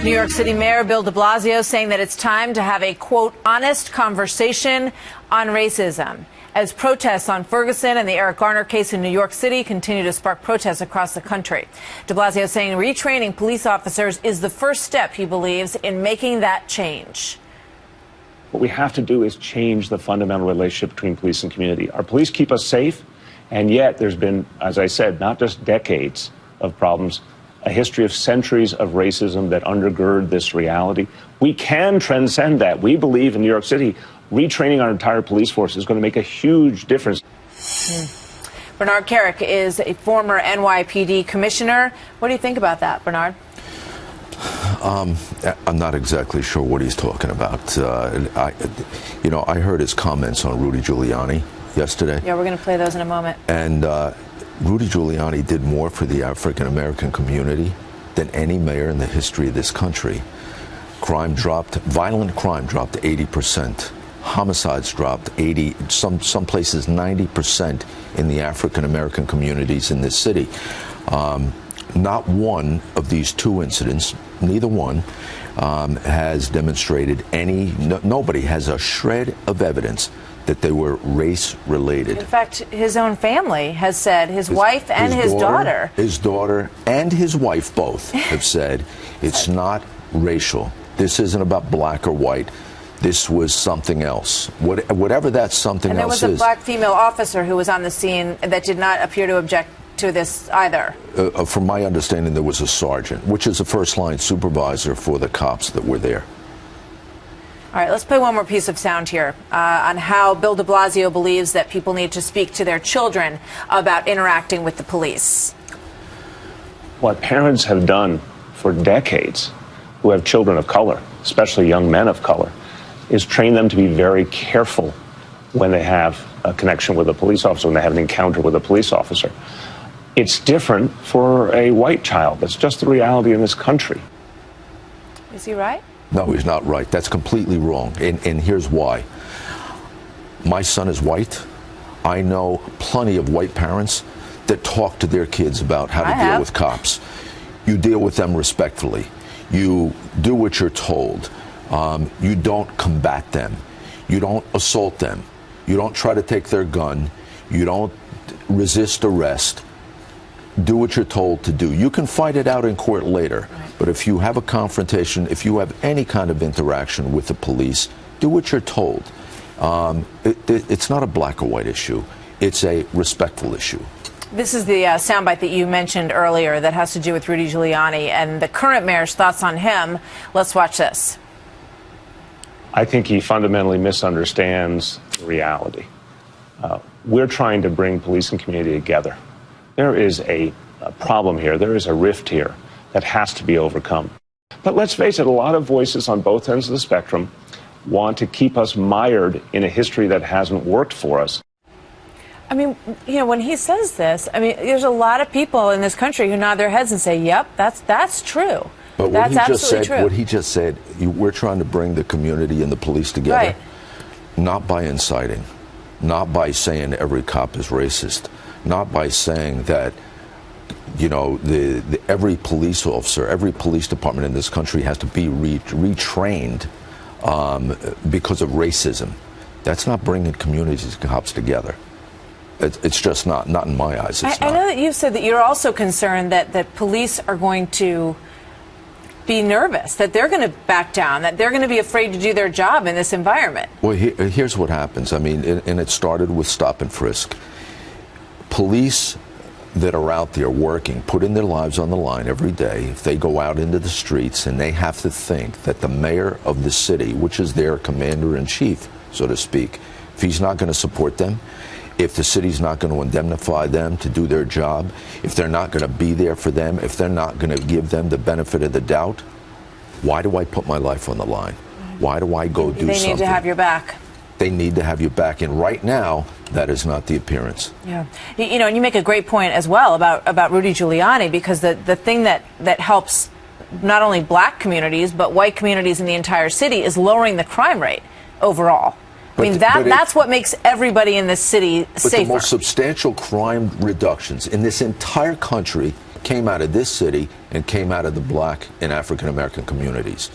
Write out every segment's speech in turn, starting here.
New York City Mayor Bill de Blasio saying that it's time to have a, quote, honest conversation on racism. As protests on Ferguson and the Eric Garner case in New York City continue to spark protests across the country. De Blasio saying retraining police officers is the first step, he believes, in making that change. What we have to do is change the fundamental relationship between police and community. Our police keep us safe, and yet there's been, as I said, not just decades of problems, a history of centuries of racism that undergird this reality. We can transcend that. We believe in New York City, retraining our entire police force is going to make a huge difference. Bernard Kerik is a former NYPD commissioner. What do you think about that, Bernard? I'm not exactly sure what he's talking about. I heard his comments on Rudy Giuliani yesterday. Yeah, we're going to play those in a moment. And Rudy Giuliani did more for the African-American community than any mayor in the history of this country. Crime dropped, violent crime dropped 80%. Homicides dropped 80, some places 90% in the African-American communities in this city. Not one of these two incidents, neither one, has demonstrated nobody has a shred of evidence that they were race-related. In fact, his own family has said, his wife and his daughter. His daughter and his wife both have said it's not racial. This isn't about black or white. This was something else. Whatever that something else is. And there was a black female officer who was on the scene that did not appear to object to this either. From my understanding, there was a sergeant, which is a first-line supervisor for the cops that were there. All right, let's play one more piece of sound here on how Bill de Blasio believes that people need to speak to their children about interacting with the police. What parents have done for decades, who have children of color, especially young men of color, is train them to be very careful when they have a connection with a police officer, when they have an encounter with a police officer. It's different for a white child. That's just the reality in this country. Is he right? No, he's not right. That's completely wrong. And here's why. My son is white. I know plenty of white parents that talk to their kids about how to deal with cops. You deal with them respectfully. You do what you're told. You don't combat them. You don't assault them. You don't try to take their gun. You don't resist arrest. Do what you're told to do. You can fight it out in court later, but if you have a confrontation, if you have any kind of interaction with the police, do what you're told. It's not a black or white issue. It's a respectful issue. This is the soundbite that you mentioned earlier that has to do with Rudy Giuliani and the current mayor's thoughts on him. Let's watch this. I think he fundamentally misunderstands reality. We're trying to bring police and community together. There is a problem here. There is a rift here that has to be overcome. But let's face it, a lot of voices on both ends of the spectrum want to keep us mired in a history that hasn't worked for us. I mean, when he says this, there's a lot of people in this country who nod their heads and say, yep, that's true. But that's absolutely true. What he just said, we're trying to bring the community and the police together, right, not by inciting, not by saying every cop is racist, not by saying that, every police officer, every police department in this country has to be retrained because of racism. That's not bringing communities and cops together. It's just not in my eyes. It's I know that you said that you're also concerned that police are going to be nervous, that they're going to back down, that they're going to be afraid to do their job in this environment. Well, here's what happens. And it started with stop and frisk. Police that are out there working, putting their lives on the line every day, if they go out into the streets and they have to think that the mayor of the city, which is their commander-in-chief, so to speak, if he's not going to support them, if the city's not going to indemnify them to do their job, if they're not going to be there for them, if they're not going to give them the benefit of the doubt, why do I put my life on the line? Why do I go do something? They need to have your back. They need to have your back. And right now, that is not the appearance. Yeah. And you make a great point as well about Rudy Giuliani, because the thing that helps not only black communities, but white communities in the entire city is lowering the crime rate overall. That's what makes everybody in this city safer. But the most substantial crime reductions in this entire country came out of this city and came out of the black and African American communities.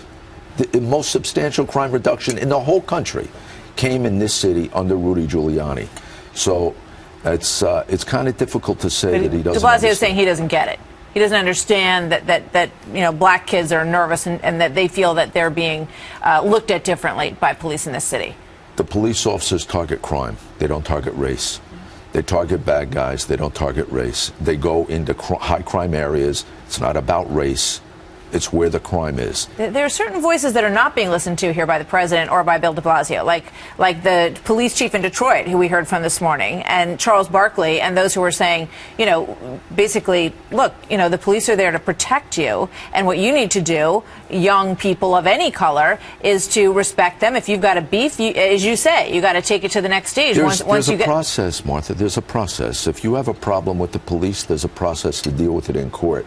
The most substantial crime reduction in the whole country came in this city under Rudy Giuliani. So it's kind of difficult to say that he doesn't. De Blasio is saying he doesn't get it. He doesn't understand that black kids are nervous and that they feel that they're being looked at differently by police in this city. The police officers target crime. They don't target race. They target bad guys. They don't target race. They go into high crime areas. It's not about race. It's where the crime is. There are certain voices that are not being listened to here by the president or by Bill de Blasio, like the police chief in Detroit, who we heard from this morning, and Charles Barkley, and those who were saying, basically, look, the police are there to protect you, and what you need to do, young people of any color, is to respect them. If you've got a beef, as you say, you got to take it to the next stage. There's a process, Martha. There's a process. If you have a problem with the police, there's a process to deal with it in court.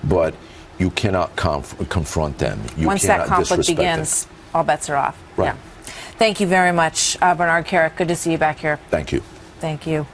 But you cannot confront them. Once that conflict begins, all bets are off. Right. Yeah. Thank you very much, Bernard Kerik. Good to see you back here. Thank you. Thank you.